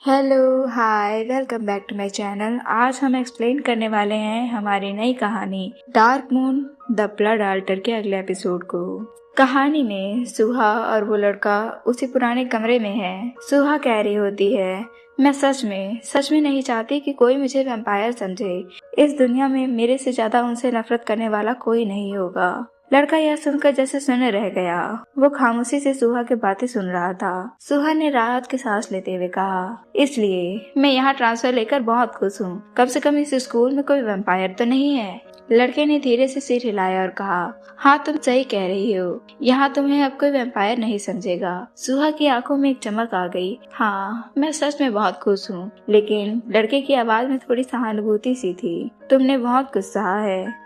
Hello hi welcome back to my channel. आज हम explain करने वाले हैं हमारी नई कहानी dark moon the blood altar के अगले एपिसोड को। कहानी में सुहा और वो लड़का उसी पुराने कमरे में है। सुहा कह रही होती है, मैं सच में नहीं चाहती कि कोई मुझे वैम्पायर समझे। इस दुनिया में मेरे से ज्यादा उनसे नफरत करने वाला कोई नहीं होगा। लड़का यह सुनकर जैसे सुने रह गया। वो खामोशी से सुहा की बातें सुन रहा था। सुहा ने राहत की सांस लेते हुए कहा, इसलिए मैं यहाँ ट्रांसफर लेकर बहुत खुश हूँ। कम से कम इस स्कूल में कोई वैम्पायर तो नहीं है। लड़के ने धीरे से सिर हिलाया और कहा, हाँ तुम सही कह रही हो, यहाँ तुम्हें अब कोई वैम्पायर नहीं समझेगा। सुहा की आंखों में एक चमक आ गई। हाँ मैं सच में बहुत खुश हूँ। लेकिन लड़के की आवाज में थोड़ी सहानुभूति सी थी। तुमने बहुत कुछ सहा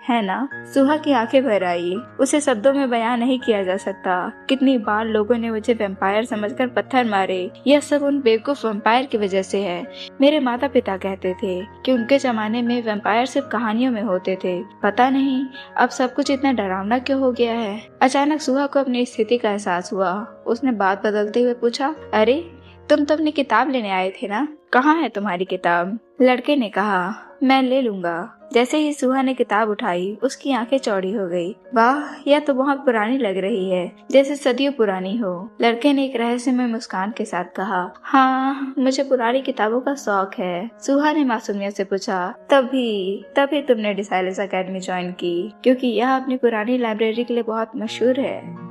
है ना? सुहा की आंखें भर आई। उसे शब्दों में बयान नहीं किया जा सकता। कितनी बार लोगों ने मुझे वैम्पायर समझकर पत्थर मारे। यह सब उन बेवकूफ वैम्पायर की वजह से है। मेरे माता पिता कहते थे कि उनके जमाने में वैम्पायर सिर्फ कहानियों में होते थे। पता नहीं अब सब कुछ इतना डरावना क्यों हो गया है। अचानक सुहा को अपनी स्थिति का एहसास हुआ। उसने बात बदलते हुए पूछा, अरे तुम तो अपनी किताब लेने आए थे ना, कहाँ है तुम्हारी किताब? लड़के ने कहा, मैं ले लूंगा। जैसे ही सुहा ने किताब उठाई उसकी आंखें चौड़ी हो गई। वाह यह तो बहुत पुरानी लग रही है, जैसे सदियों पुरानी हो। लड़के ने एक रहस्यमय मुस्कान के साथ कहा, हाँ मुझे पुरानी किताबों का शौक है। सुहा ने मासूमियत से पूछा, तभी तुमने डिसाइलस एकेडमी ज्वाइन की, क्योंकि यह अपनी पुरानी लाइब्रेरी के लिए बहुत मशहूर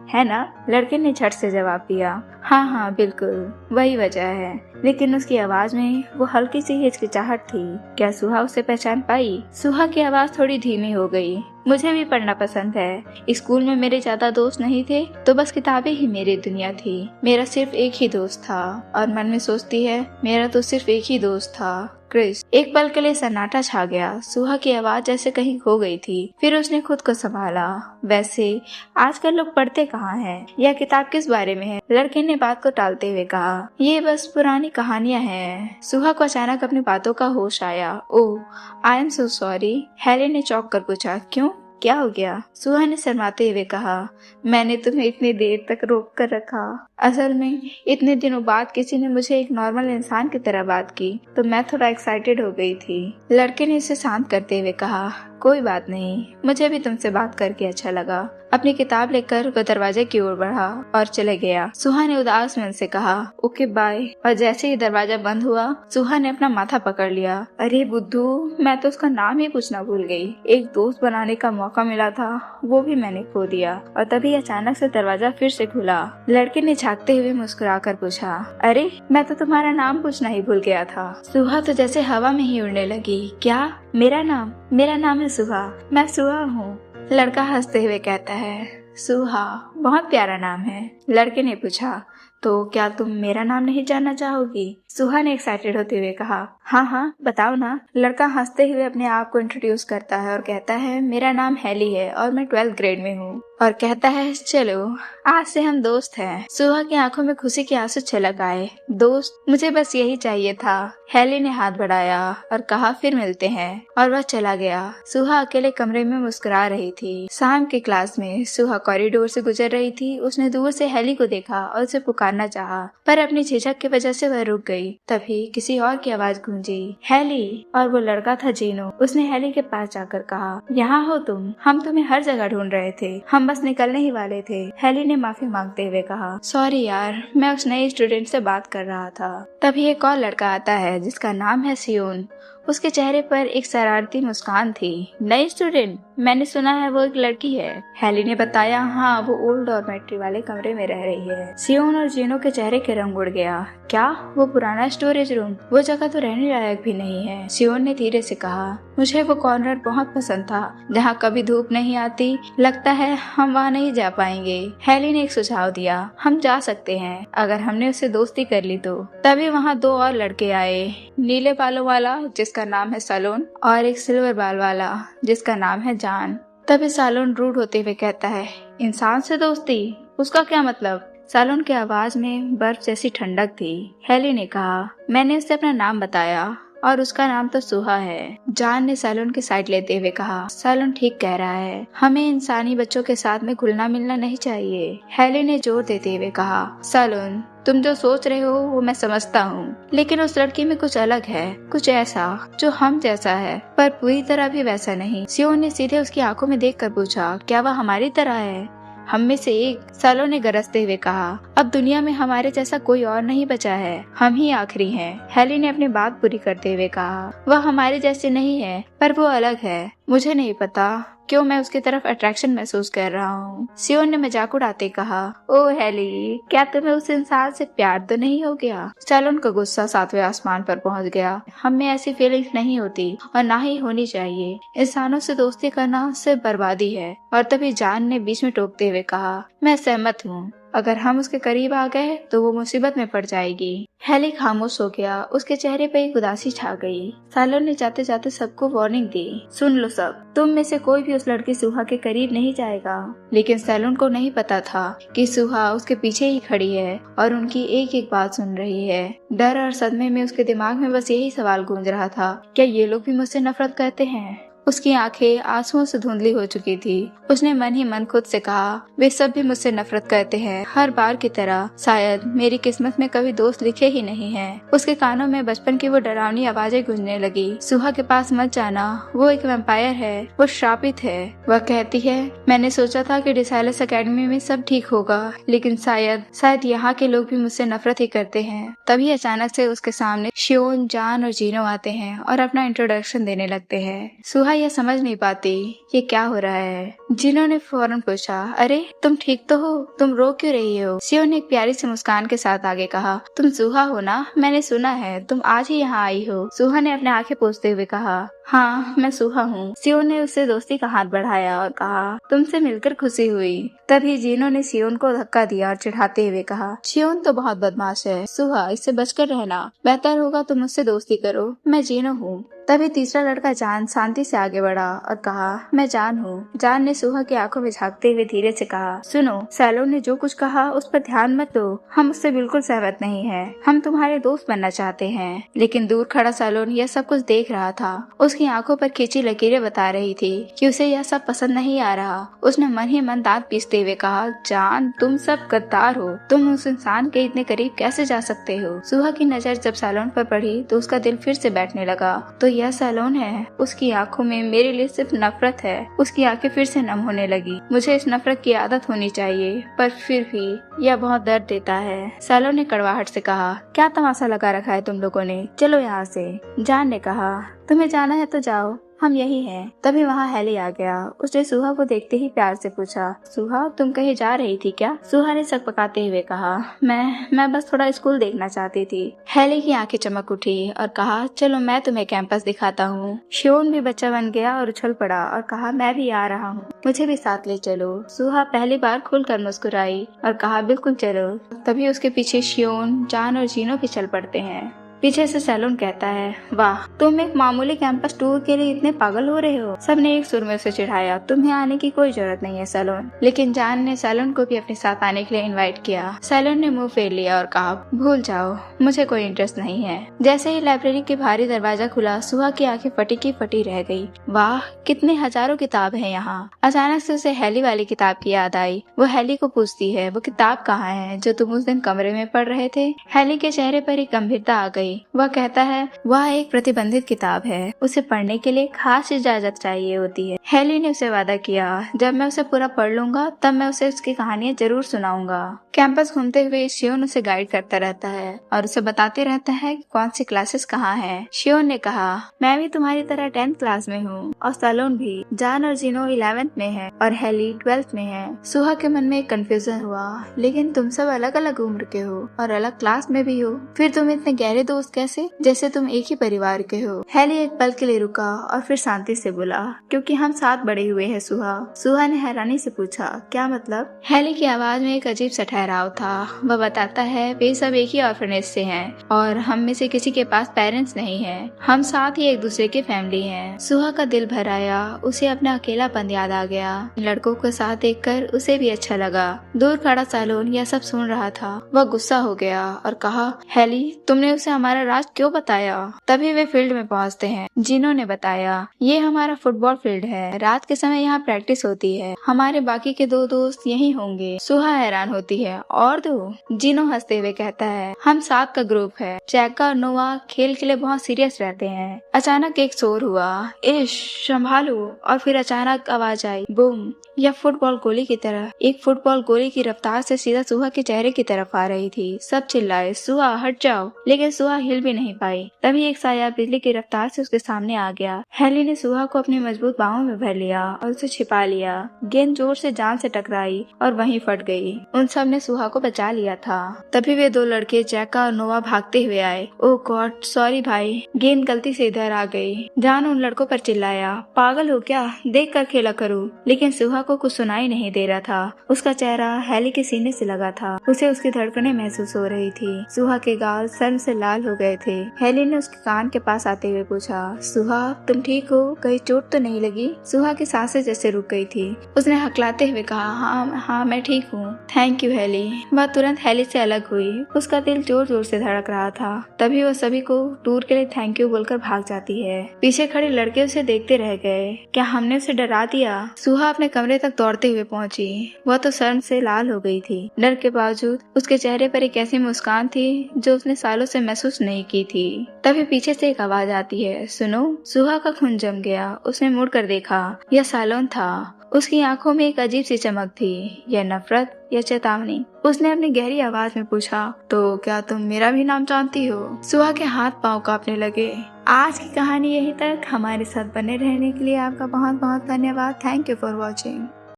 है ना? लड़के ने झट से जवाब दिया, हाँ बिल्कुल वही वजह है। लेकिन उसकी आवाज में वो हल्की सी हिचकिचाहट थी। क्या सुहा उसे पहचान पाई? सुहा की आवाज थोड़ी धीमी हो गई। मुझे भी पढ़ना पसंद है। स्कूल में मेरे ज्यादा दोस्त नहीं थे, तो बस किताबें ही मेरी दुनिया थी। मेरा सिर्फ एक ही दोस्त था। और मन में सोचती है, मेरा तो सिर्फ एक ही दोस्त था, क्रिस। एक पल के लिए सन्नाटा छा गया। सुहा की आवाज जैसे कहीं खो गई थी। फिर उसने खुद को संभाला, वैसे आजकल लोग पढ़ते कहाँ हैं? यह किताब किस बारे में है? लड़के ने बात को टालते हुए कहा, ये बस पुरानी कहानियां हैं। सुहा को अचानक अपनी बातों का होश आया। Oh I am so sorry. Helen ने चौंक कर पूछा, क्यों, क्या हो गया? सुहा ने शर्माते हुए कहा, मैंने तुम्हें इतनी देर तक रोक कर रखा। असल में इतने दिनों बाद किसी ने मुझे एक नॉर्मल इंसान की तरह बात की, तो मैं थोड़ा एक्साइटेड हो गई थी। लड़के ने इसे शांत करते हुए कहा, कोई बात नहीं, मुझे भी तुमसे बात करके अच्छा लगा। अपनी किताब लेकर वह दरवाजे की ओर बढ़ा और चले गया। सुहा ने उदास मन से कहा, ओके बाय। और जैसे ही दरवाजा बंद हुआ, सुहा ने अपना माथा पकड़ लिया। अरे बुद्धू, मैं तो उसका नाम ही पूछना भूल गई। एक दोस्त बनाने का मौका मिला था, वो भी मैंने खो दिया। और तभी अचानक से दरवाजा फिर से खुला। लड़के ने झांकते हुए मुस्कुरा कर पूछा, अरे मैं तो तुम्हारा नाम पूछना ही भूल गया था। सुहा तो जैसे हवा में ही उड़ने लगी। क्या? मेरा नाम है सुहा। मैं सुहा हूँ। लड़का हंसते हुए कहता है, सुहा बहुत प्यारा नाम है। लड़के ने पूछा, तो क्या तुम मेरा नाम नहीं जानना चाहोगी? सुहा ने एक्साइटेड होते हुए कहा, हाँ बताओ ना। लड़का हंसते हुए अपने आप को इंट्रोड्यूस करता है और कहता है, मेरा नाम हैली है और मैं 12th ग्रेड में हूँ। और कहता है, चलो आज से हम दोस्त हैं। सुहा की आंखों में खुशी के आंसू छलक आए। दोस्त, मुझे बस यही चाहिए था। हैली ने हाथ बढ़ाया और कहा, फिर मिलते हैं। और वह चला गया। सुहा अकेले कमरे में मुस्कुरा रही थी। शाम की क्लास में सुहा कॉरिडोर से गुजर रही थी। उसने दूर से हैली को देखा और उसे पुकारना चाहा, पर अपनी झिझक की वजह से वह रुक गई। तभी किसी और की आवाज गूंजी, हैली। और वो लड़का था जीनो। उसने हैली के पास जाकर कहा, यहाँ हो तुम? हम तुम्हें हर जगह ढूंढ रहे थे। हम बस निकलने ही वाले थे। हैली ने माफी मांगते हुए कहा, सॉरी यार, मैं उस नए स्टूडेंट से बात कर रहा था। तभी एक और लड़का आता है जिसका नाम है सियोन। उसके चेहरे पर एक शरारती मुस्कान थी। नई स्टूडेंट? मैंने सुना है वो एक लड़की है। हैली ने बताया, हाँ वो ओल्ड डॉर्मेट्री वाले कमरे में रह रही है। सियोन और जीनो के चेहरे के रंग उड़ गया। क्या वो पुराना स्टोरेज रूम? वो जगह तो रहने लायक भी नहीं है। सियोन ने धीरे से कहा, मुझे वो कॉर्नर बहुत पसंद था जहाँ कभी धूप नहीं आती। लगता है हम वहाँ नहीं जा पाएंगे। हैली ने एक सुझाव दिया, हम जा सकते हैं अगर हमने उससे दोस्ती कर ली तो। तभी वहाँ दो और लड़के आए, नीले बालों वाला जिसका नाम है सलोन और एक सिल्वर बाल वाला जिसका नाम है जान। तभी सलोन रूड होते हुए कहता है, इंसान से दोस्ती? उसका क्या मतलब? सलोन की आवाज में बर्फ जैसी ठंडक थी। हैली ने कहा, मैंने उससे अपना नाम बताया और उसका नाम तो सुहा है। जान ने सैलून की साइड लेते हुए कहा, सैलून ठीक कह रहा है, हमें इंसानी बच्चों के साथ में घुलना मिलना नहीं चाहिए। हेली ने जोर देते हुए कहा, सैलून तुम जो सोच रहे हो वो मैं समझता हूँ, लेकिन उस लड़की में कुछ अलग है, कुछ ऐसा जो हम जैसा है पर पूरी तरह भी वैसा नहीं। सियोन ने सीधे उसकी आंखों में देखकर पूछा, क्या वह हमारी तरह है? हम में से एक, सैलून ने गरजते हुए कहा। अब दुनिया में हमारे जैसा कोई और नहीं बचा है, हम ही आखिरी हैं। हेली ने अपनी बात पूरी करते हुए कहा, वह हमारे जैसे नहीं है पर वो अलग है। मुझे नहीं पता क्यों मैं उसकी तरफ अट्रैक्शन महसूस कर रहा हूँ। सियोन ने मजाक उड़ाते कहा, ओ हेली, क्या तुम्हें उस इंसान से प्यार तो नहीं हो गया? सैलून का गुस्सा 7वें आसमान पर पहुँच गया। हम में ऐसी फीलिंग्स नहीं होती और ना ही होनी चाहिए। इंसानों से दोस्ती करना सिर्फ बर्बादी है। और तभी जान ने बीच में टोकते हुए कहा, मैं सहमत हूँ, अगर हम उसके करीब आ गए तो वो मुसीबत में पड़ जाएगी। हेली खामोश हो गया। उसके चेहरे पे एक उदासी छा गई। सैलून ने जाते जाते सबको वार्निंग दी, सुन लो सब, तुम में से कोई भी उस लड़की सुहा के करीब नहीं जाएगा। लेकिन सैलून को नहीं पता था कि सुहा उसके पीछे ही खड़ी है और उनकी एक एक बात सुन रही है। डर और सदमे में उसके दिमाग में बस यही सवाल गूंज रहा था, क्या ये लोग भी मुझसे नफरत करते हैं? उसकी आंखें आंसुओं से धुंधली हो चुकी थी। उसने मन ही मन खुद से कहा, वे सब भी मुझसे नफरत करते हैं, हर बार की तरह। शायद मेरी किस्मत में कभी दोस्त लिखे ही नहीं हैं। उसके कानों में बचपन की वो डरावनी आवाजें गूंजने लगी, सुहा के पास मत जाना, वो एक वैम्पायर है, वो श्रापित है। वह कहती है, मैंने सोचा था कि डिसाइलस एकेडमी में सब ठीक होगा, लेकिन शायद यहाँ के लोग भी मुझसे नफरत ही करते हैं। तभी अचानक से उसके सामने शियोन, जान और जीनो आते हैं और अपना इंट्रोडक्शन देने लगते हैं। सुहा यह समझ नहीं पाती ये क्या हो रहा है। जिनो ने फौरन पूछा, अरे तुम ठीक तो हो, तुम रो क्यों रही हो? सियोन ने एक प्यारी सी मुस्कान के साथ आगे कहा, तुम सुहा हो ना? मैंने सुना है तुम आज ही यहाँ आई हो। सुहा ने अपने आंखें पोंछते हुए कहा, हाँ मैं सुहा हूँ। सियोन ने उससे दोस्ती का हाथ बढ़ाया और कहा, तुमसे मिलकर खुशी हुई। तभी जिनो ने सियोन को धक्का दिया और चिढ़ाते हुए कहा, सियोन तो बहुत बदमाश है, सुहा इससे बचकर रहना, बेहतर होगा तुम मुझसे दोस्ती करो, मैं जिनो हूँ। तभी तीसरा लड़का जान शांति से आगे बढ़ा और कहा, मैं जान हूँ। जान ने सुहा की आंखों में झांकते हुए धीरे से कहा, सुनो, सैलून ने जो कुछ कहा उस पर ध्यान मत दो, हम उससे बिल्कुल सहमत नहीं हैं। हम तुम्हारे दोस्त बनना चाहते हैं। लेकिन दूर खड़ा सैलून यह सब कुछ देख रहा था। उसकी आंखों पर खींची लकीरें बता रही थी कि उसे यह सब पसंद नहीं आ रहा। उसने मन ही मन दांत पीसते हुए कहा, जान तुम सब गद्दार हो, तुम उस इंसान के इतने करीब कैसे जा सकते हो? सुहा की नजर जब सैलून पर पड़ी तो उसका दिल फिर से बैठने लगा। तो यह सैलून है, उसकी आंखों में मेरे लिए सिर्फ नफरत है। उसकी आंखें फिर से नम होने लगी। मुझे इस नफरत की आदत होनी चाहिए, पर फिर भी यह बहुत दर्द देता है। सैलून ने कड़वाहट से कहा, क्या तमाशा लगा रखा है तुम लोगों ने, चलो यहाँ से। जान ने कहा, तुम्हें जाना है तो जाओ, हम यही हैं। तभी वहाँ हेली आ गया। उसने सुहा को देखते ही प्यार से पूछा, सुहा तुम कहीं जा रही थी क्या? सुहा ने सकपकाते हुए कहा, मैं बस थोड़ा स्कूल देखना चाहती थी। हेली की आंखें चमक उठी और कहा, चलो मैं तुम्हें कैंपस दिखाता हूँ। शियोन भी बच्चा बन गया और उछल पड़ा और कहा, मैं भी आ रहा हूँ, मुझे भी साथ ले चलो। सुहा पहली बार खुलकर मुस्कुराई और कहा, बिल्कुल चलो। तभी उसके पीछे शियोन, जान और जीनो भी चल पड़ते हैं। पीछे से सैलून कहता है, वाह तुम एक मामूली कैंपस टूर के लिए इतने पागल हो रहे हो। सबने एक सुर में उसे चिढ़ाया, तुम्हें आने की कोई जरूरत नहीं है सैलून। लेकिन जान ने सैलून को भी अपने साथ आने के लिए इनवाइट किया। सैलून ने मुंह फेर लिया और कहा, भूल जाओ, मुझे कोई इंटरेस्ट नहीं है। जैसे ही लाइब्रेरी के भारी दरवाजा खुला, सुहा की आंखें फटी की फटी रह गई। वाह कितने हजारों किताब है यहाँ। अचानक से उसे हेली वाली किताब की याद आई। वो हेली को पूछती है, वो किताब कहाँ है जो तुम उस दिन कमरे में पढ़ रहे थे? हेली के चेहरे पर एक गंभीरता आ गई। वह कहता है, वह एक प्रतिबंधित किताब है, उसे पढ़ने के लिए खास इजाजत चाहिए होती है। हेली ने उसे वादा किया, जब मैं उसे पूरा पढ़ लूंगा तब मैं उसे उसकी कहानियां जरूर सुनाऊंगा। कैंपस घूमते हुए शियोन उसे गाइड करता रहता है और उसे बताते रहता है कि कौन सी क्लासेस कहाँ हैं। शियोन ने कहा, मैं भी तुम्हारी तरह 10th क्लास में हूँ और सैलून भी। जान और जिनो 11th में है और हेली 12th में है। सुहा के मन में एक कंफ्यूजन हुआ, लेकिन तुम सब अलग अलग उम्र के हो और अलग क्लास में भी हो, फिर तुम इतने गहरे दोस्त कैसे, जैसे तुम एक ही परिवार के हो? हेली एक पल के लिए रुका और फिर शांति से बोला, क्योंकि हम साथ बड़े हुए हैं सुहा। सुहा ने हैरानी से पूछा, क्या मतलब? हेली की आवाज में एक अजीब सा ठहराव था। वह बताता है, वे सब एक ही ऑर्फनेज से हैं और हम में से किसी के पास पेरेंट्स नहीं हैं। हम साथ ही एक दूसरे की फैमिली हैं। सुहा का दिल भर आया। उसे अपना अकेलापन याद आ गया। लड़कों के साथ देखकर उसे भी अच्छा लगा। दूर खड़ा सैलून यह सब सुन रहा था। वह गुस्सा हो गया और कहा, हेली तुमने उसे हमारा राज क्यों बताया। तभी वे फील्ड में पहुंचते हैं। जिनो ने बताया, ये हमारा फुटबॉल फील्ड है, रात के समय यहाँ प्रैक्टिस होती है, हमारे बाकी के 2 दोस्त यहीं होंगे। सुहा हैरान होती है, और 2? जिनो हंसते हुए कहता है, हम 7 का ग्रुप है। जैका और नोआ खेल के लिए बहुत सीरियस रहते हैं। अचानक एक शोर हुआ, इश संभालो, और फिर अचानक आवाज आई, बूम। यह फुटबॉल गोली की तरह, एक फुटबॉल गोली की रफ्तार से सीधा सुहा के चेहरे की तरफ आ रही थी। सब चिल्लाए, सुहा हट जाओ, लेकिन सुहा हिल भी नहीं पाई। तभी एक साया बिजली की रफ्तार से उसके सामने आ गया। हेली ने सुहा को अपनी मजबूत बाहों में भर लिया और उसे छिपा लिया। गेंद जोर से जान से टकराई और वहीं फट गई। उन सब ने सुहा को बचा लिया था। तभी वे 2 लड़के जैका और नोआ भागते हुए आए। ओह गॉड, सॉरी भाई, गेंद गलती से इधर आ गई। जान उन लड़कों पर चिल्लाया, पागल हो क्या, देख कर खेला करो। लेकिन सुहा को कुछ सुनाई नहीं दे रहा था। उसका चेहरा हेली के सीने से लगा था। उसे उसकी धड़कनें महसूस हो रही थी। सुहा के गाल शर्म से लाल हो गए थे। हेली ने उसके कान के पास आते हुए पूछा, सुहा तुम ठीक हो, कहीं चोट तो नहीं लगी। सुहा की सांसें जैसे रुक गई थी। उसने हकलाते हुए कहा, हाँ मैं ठीक हूँ, थैंक यू हेली। वह तुरंत हेली से अलग हुई। उसका दिल जोर जोर से धड़क रहा था। तभी वह सभी को टूर के लिए थैंक यू बोलकर भाग जाती है। पीछे खड़े लड़के उसे देखते रह गए। क्या हमने उसे डरा दिया। सुहा अपने कमरे तक दौड़ते हुए पहुंची। वह तो शर्म से लाल हो गई थी। डर के बावजूद उसके चेहरे पर एक ऐसी मुस्कान थी जो उसने सालों से महसूस नहीं की थी। तभी पीछे से एक आवाज आती है, सुनो। सुहा का खून जम गया। उसने मुड़कर देखा, यह सालोन था। उसकी आंखों में एक अजीब सी चमक थी। यह नफरत या चेतावनी। उसने अपनी गहरी आवाज में पूछा, तो क्या तुम मेरा भी नाम जानती हो। सुहा के हाथ पांव कांपने लगे। आज की कहानी यहीं तक। हमारे साथ बने रहने के लिए आपका बहुत बहुत धन्यवाद। Thank you for watching.